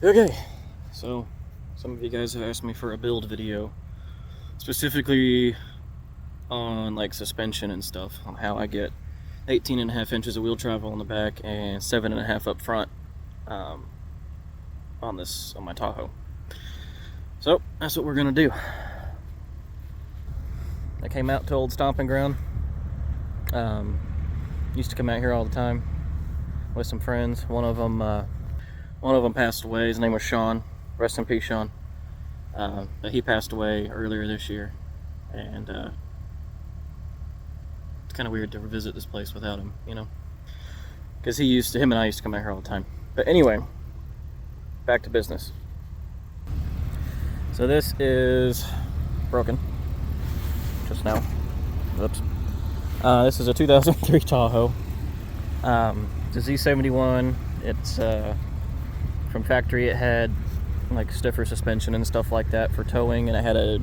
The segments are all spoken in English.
Okay, so some of you guys have asked me for a build video, specifically on like suspension and stuff, on how I get 18.5 inches of wheel travel on the back and 7.5 up front on my Tahoe. So that's what we're gonna do. I came out to old stomping ground. Used to come out here all the time with some friends. One of them passed away. His name was Sean. Rest in peace, Sean. But he passed away earlier this year, and it's kind of weird to revisit this place without him, you know, because him and I used to come out here all the time. But anyway, back to business. So this is broken just now. Oops. This is a 2003 Tahoe. It's a Z71. It's from factory. It had like stiffer suspension and stuff like that for towing, and it had a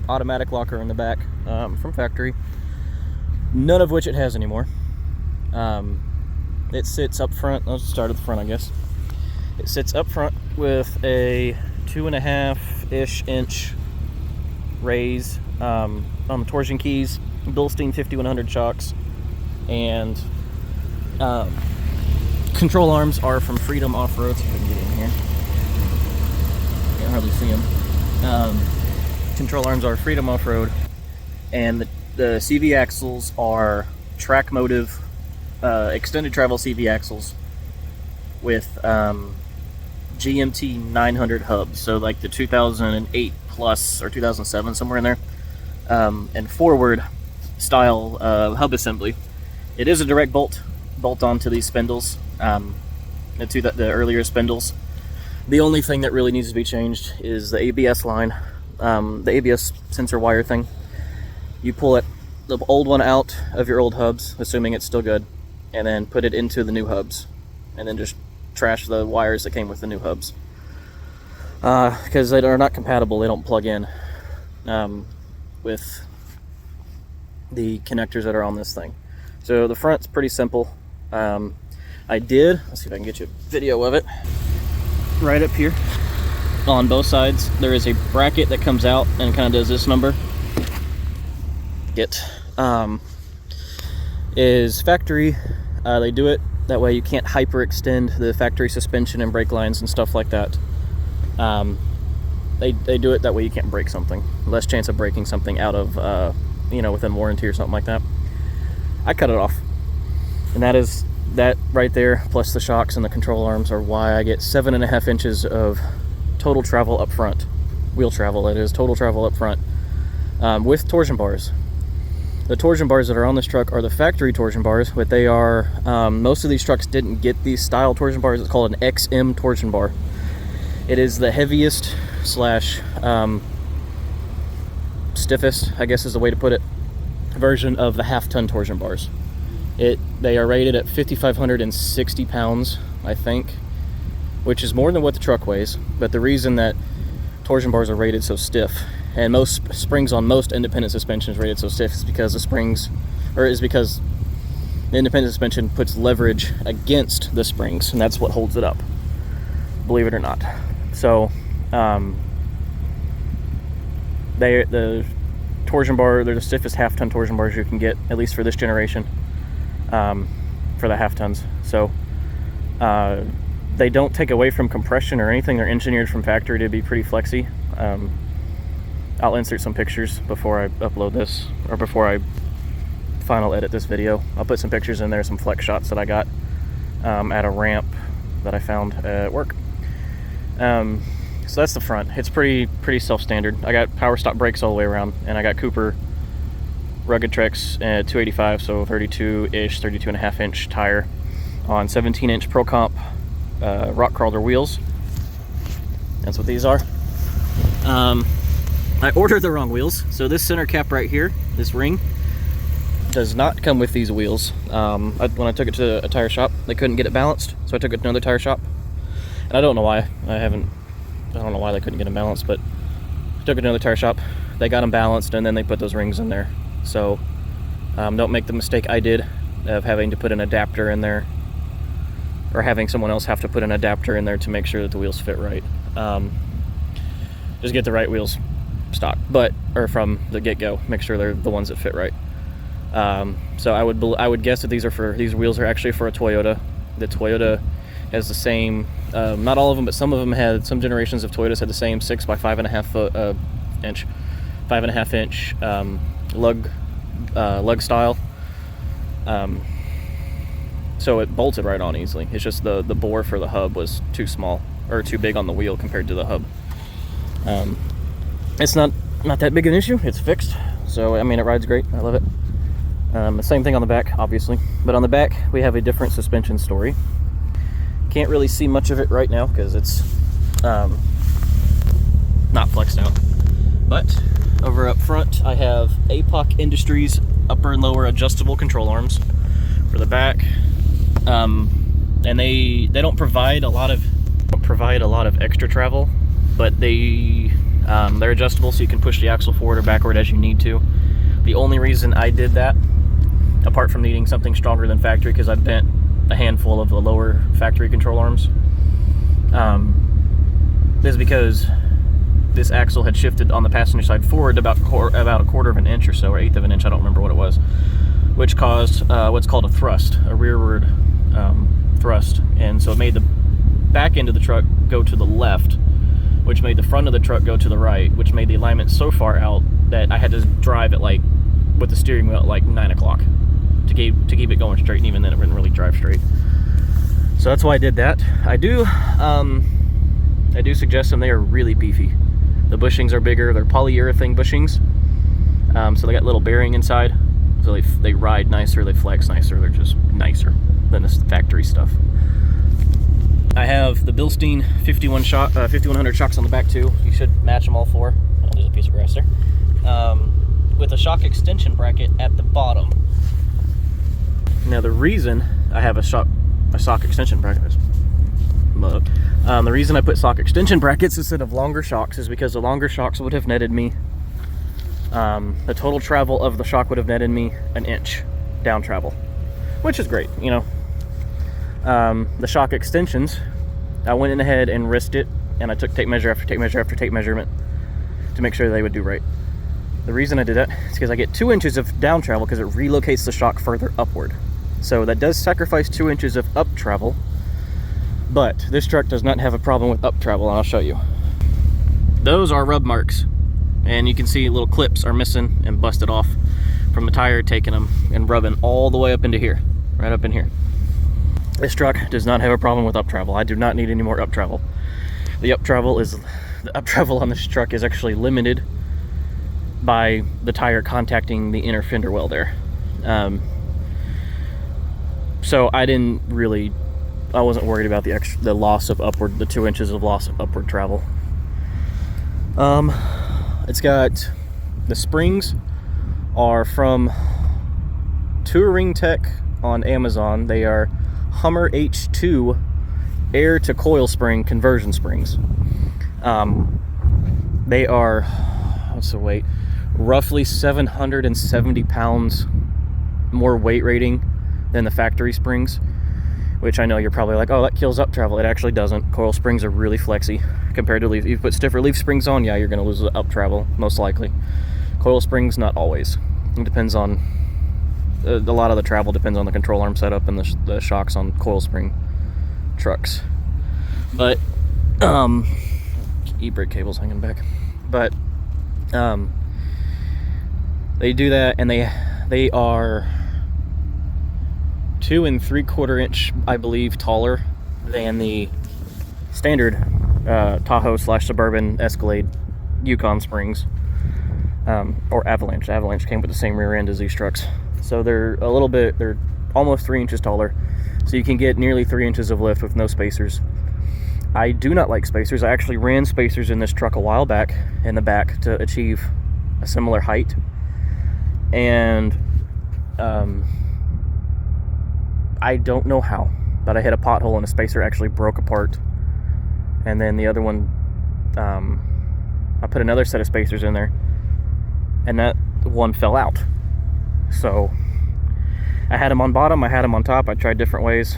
automatic locker in the back from factory. None of which it has anymore. It sits up front. Let's start at the front, I guess. It sits up front with a 2.5-ish inch raise on the torsion keys, Bilstein 5100 shocks, and control arms are from Freedom Off-Road. So if I can get in here, can't hardly see them. Control arms are Freedom Off-Road, and the CV axles are Track Motive extended travel CV axles with GMT 900 hubs, so like the 2008 plus or 2007, somewhere in there, and forward style hub assembly. It is a direct bolt onto these spindles, the earlier spindles. The only thing that really needs to be changed is the ABS line, the ABS sensor wire thing. You pull the old one out of your old hubs, assuming it's still good, and then put it into the new hubs, and then just trash the wires that came with the new hubs, because they are not compatible. They don't plug in with the connectors that are on this thing. So the front's pretty simple. Let's see if I can get you a video of it. Right up here on both sides there is a bracket that comes out and kind of does this number. It is factory. They do it that way you can't hyperextend the factory suspension and brake lines and stuff like that. They do it that way you can't break something. Less chance of breaking something out of within warranty or something like that. I cut it off, and that right there, plus the shocks and the control arms, are why I get 7.5 inches of total travel up front. Wheel travel, that is, total travel up front, with torsion bars. The torsion bars that are on this truck are the factory torsion bars, but they are, most of these trucks didn't get these style torsion bars. It's called an XM torsion bar. It is the heaviest slash stiffest, I guess is the way to put it, version of the half-ton torsion bars. They are rated at 5,560 pounds, I think, which is more than what the truck weighs. But the reason that torsion bars are rated so stiff, and most springs on most independent suspensions rated so stiff, is because the independent suspension puts leverage against the springs, and that's what holds it up, believe it or not. So the torsion bar, they're the stiffest half-ton torsion bars you can get, at least for this generation, for the half-tons. So they don't take away from compression or anything. They're engineered from factory to be pretty flexy. I'll insert some pictures before I upload this, or before I final edit this video. I'll put some pictures in there, some flex shots that I got at a ramp that I found at work. So that's the front. It's pretty self-standard. I got power stop brakes all the way around, and I got Cooper Rugged Trex 285, so 32-ish, 32.5 inch tire on 17-inch Pro Comp rock crawler wheels. That's what these are. I ordered the wrong wheels, so this center cap right here, this ring, does not come with these wheels. When I took it to a tire shop, they couldn't get it balanced, so I took it to another tire shop, and I don't know why. I don't know why they couldn't get them balanced, but I took it to another tire shop. They got them balanced, and then they put those rings in there. So don't make the mistake I did of having to put an adapter in there or having someone else have to put an adapter in there to make sure that the wheels fit right. Just get the right wheels stock, or from the get-go, make sure they're the ones that fit right. So I would guess that these wheels are actually for a Toyota. The Toyota has the same, not all of them, but some of them had, some generations of Toyotas had the same 6 by 5.5 inch lug style. So it bolted right on easily. It's just the bore for the hub was too small, or too big on the wheel compared to the hub. It's not that big an issue. It's fixed, so I mean, it rides great. I love it. The same thing on the back, obviously, but on the back we have a different suspension story. Can't really see much of it right now because it's not flexed out. But over up front, I have APOC Industries upper and lower adjustable control arms for the back, and they don't provide a lot of extra travel, but they're adjustable, so you can push the axle forward or backward as you need to. The only reason I did that, apart from needing something stronger than factory, because I bent a handful of the lower factory control arms, is because this axle had shifted on the passenger side forward about a quarter of an inch or so, or eighth of an inch, I don't remember what it was, which caused what's called a thrust, a rearward thrust, and so it made the back end of the truck go to the left, which made the front of the truck go to the right, which made the alignment so far out that I had to drive it with the steering wheel at 9 o'clock to keep it going straight, and even then it wouldn't really drive straight. So that's why I did that. I do suggest them. They are really beefy. The bushings are bigger. They're polyurethane bushings, so they got little bearing inside, so they ride nicer, they flex nicer, they're just nicer than this factory stuff. I have the Bilstein 5100 shocks on the back too. You should match them all four. Oh, there's a piece of grass there. With a shock extension bracket at the bottom. Now the reason I have a shock extension bracket is, the reason I put shock extension brackets instead of longer shocks is because the longer shocks would have netted me, the total travel of the shock would have netted me an inch down travel, which is great, you know. The shock extensions, I went in ahead and risked it, and I took tape measure after tape measure after tape measurement to make sure they would do right. The reason I did that is because I get 2 inches of down travel because it relocates the shock further upward. So that does sacrifice 2 inches of up travel, but this truck does not have a problem with up travel, and I'll show you. Those are rub marks, and you can see little clips are missing and busted off from the tire taking them and rubbing all the way up into here, right up in here. This truck does not have a problem with up travel. I do not need any more up travel. The up travel on this truck is actually limited by the tire contacting the inner fender well there. So I wasn't worried about the loss of upward, the 2 inches of loss of upward travel. It's got, the springs are from Touring Tech on Amazon. They are Hummer H2 air to coil spring conversion springs. They are, what's the weight? Roughly 770 pounds more weight rating than the factory springs, which I know you're probably like, oh, that kills up travel. It actually doesn't. Coil springs are really flexy compared to leaf. If you put stiffer leaf springs on, yeah, you're going to lose the up travel, most likely. Coil springs, not always. It depends on, a lot of the travel depends on the control arm setup and the shocks on coil spring trucks. But, e-brake cables hanging back. But, they do that, and they are 2 3/4 inch, I believe, taller than the standard Tahoe / Suburban Escalade Yukon springs, or Avalanche. Avalanche came with the same rear end as these trucks, so they're almost 3 inches taller, so you can get nearly 3 inches of lift with no spacers. I do not like spacers. I actually ran spacers in this truck a while back in the back to achieve a similar height, and I don't know how, but I hit a pothole and a spacer actually broke apart, and then the other one, I put another set of spacers in there, and that one fell out. So I had them on bottom, I had them on top. I tried different ways.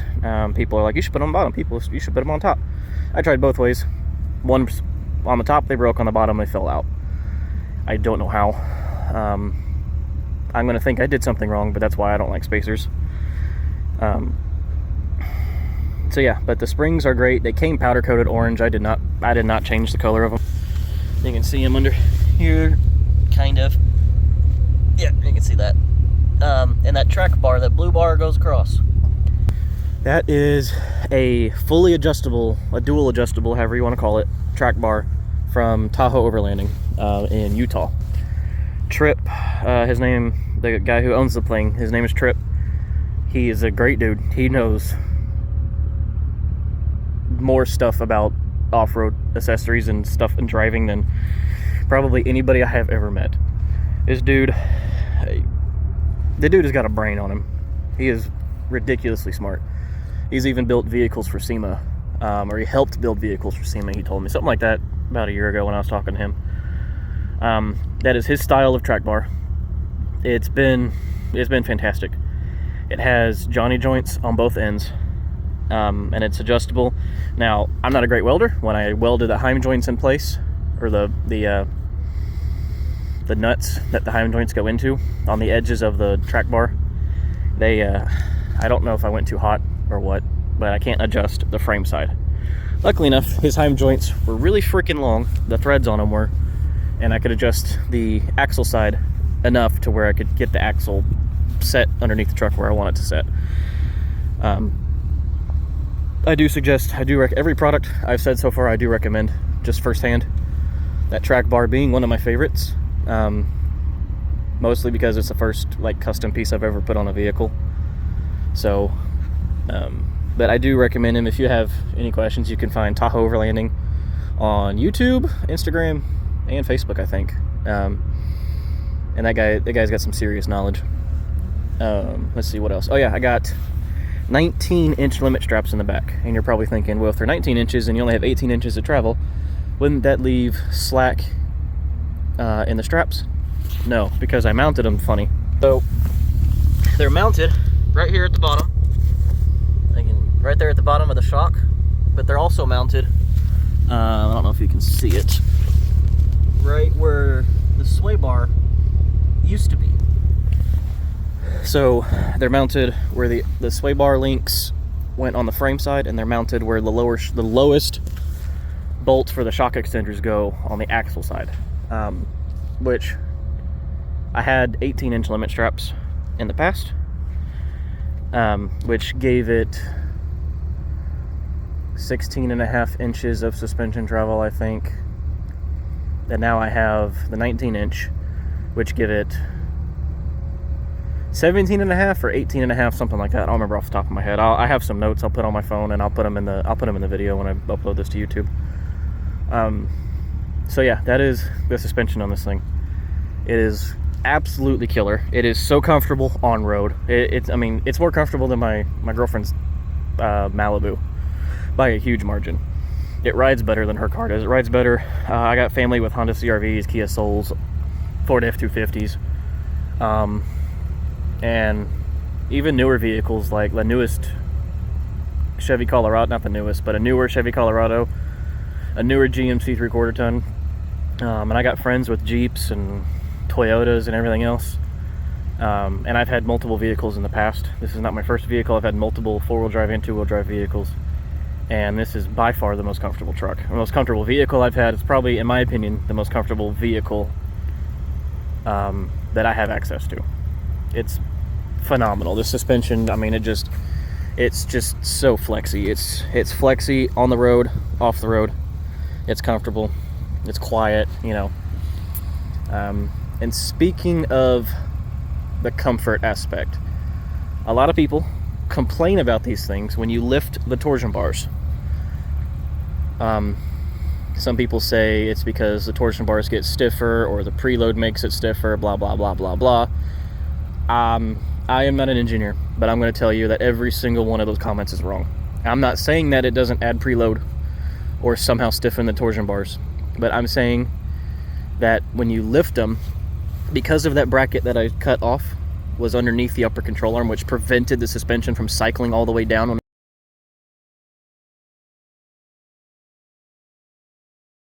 People are like, you should put them on bottom. You should put them on top. I tried both ways. One on the top, they broke. On the bottom, they fell out. I don't know how. I'm gonna think I did something wrong, but that's why I don't like spacers. So yeah, but the springs are great. They came powder coated orange. I did not change the color of them. You can see them under here, kind of. Yeah, you can see that. And that track bar, that blue bar goes across. That is a fully adjustable, a dual adjustable, however you want to call it, track bar from Tahoe Overlanding in Utah. Trip, his name, the guy who owns the plane, his name is Trip. He is a great dude. He knows more stuff about off-road accessories and stuff and driving than probably anybody I have ever met. This dude, the dude has got a brain on him. He is ridiculously smart. He's even built vehicles for SEMA, or he helped build vehicles for SEMA. He told me something like that about a year ago when I was talking to him. That is his style of track bar. It's been fantastic. It has Johnny joints on both ends, and it's adjustable. Now, I'm not a great welder. When I welded the Heim joints in place, or the nuts that the Heim joints go into on the edges of the track bar, they I don't know if I went too hot or what, but I can't adjust the frame side. Luckily enough, his Heim joints were really freaking long. The threads on them were, and I could adjust the axle side enough to where I could get the axle set underneath the truck where I want it to set. I do every product I've said so far, I do recommend just firsthand. That track bar being one of my favorites, mostly because it's the first like custom piece I've ever put on a vehicle. So, but I do recommend him. If you have any questions, you can find Tahoe Overlanding on YouTube, Instagram, and Facebook, I think. And that guy's got some serious knowledge. Let's see what else. Oh yeah, I got 19-inch limit straps in the back. And you're probably thinking, well, if they're 19 inches and you only have 18 inches to travel, wouldn't that leave slack in the straps? No, because I mounted them funny. So they're mounted right here at the bottom, right there at the bottom of the shock, but they're also mounted, I don't know if you can see it, right where the sway bar used to be. So they're mounted where the sway bar links went on the frame side, and they're mounted where the lowest bolt for the shock extenders go on the axle side, which I had 18-inch limit straps in the past, which gave it 16.5 inches of suspension travel, I think. And now I have the 19-inch, which give it 17.5 or 18.5, something like that. I don't remember off the top of my head. I have some notes I'll put on my phone, and I'll put them in the video when I upload this to YouTube. So yeah, that is the suspension on this thing. It is absolutely killer. It is so comfortable on road. I mean, it's more comfortable than my girlfriend's Malibu by a huge margin. It rides better than her car does. It rides better. I got family with Honda CR-Vs, Kia Souls, Ford F-250s, and even newer vehicles like the newest Chevy Colorado, not the newest, but a newer Chevy Colorado, a newer GMC 3/4 ton, and I got friends with Jeeps and Toyotas and everything else, and I've had multiple vehicles in the past. This is not my first vehicle. I've had multiple four-wheel drive and two-wheel drive vehicles, and this is by far the most comfortable truck. The most comfortable vehicle I've had. It's probably, in my opinion, the most comfortable vehicle that I have access to. It's phenomenal. The suspension, I mean, it's just so flexy. It's flexy on the road, off the road. It's comfortable. It's quiet, you know. And speaking of the comfort aspect, a lot of people complain about these things when you lift the torsion bars. Some people say it's because the torsion bars get stiffer or the preload makes it stiffer, blah, blah, blah, blah, blah. I am not an engineer, but I'm going to tell you that every single one of those comments is wrong. I'm not saying that it doesn't add preload or somehow stiffen the torsion bars, but I'm saying that when you lift them, because of that bracket that I cut off was underneath the upper control arm, which prevented the suspension from cycling all the way down when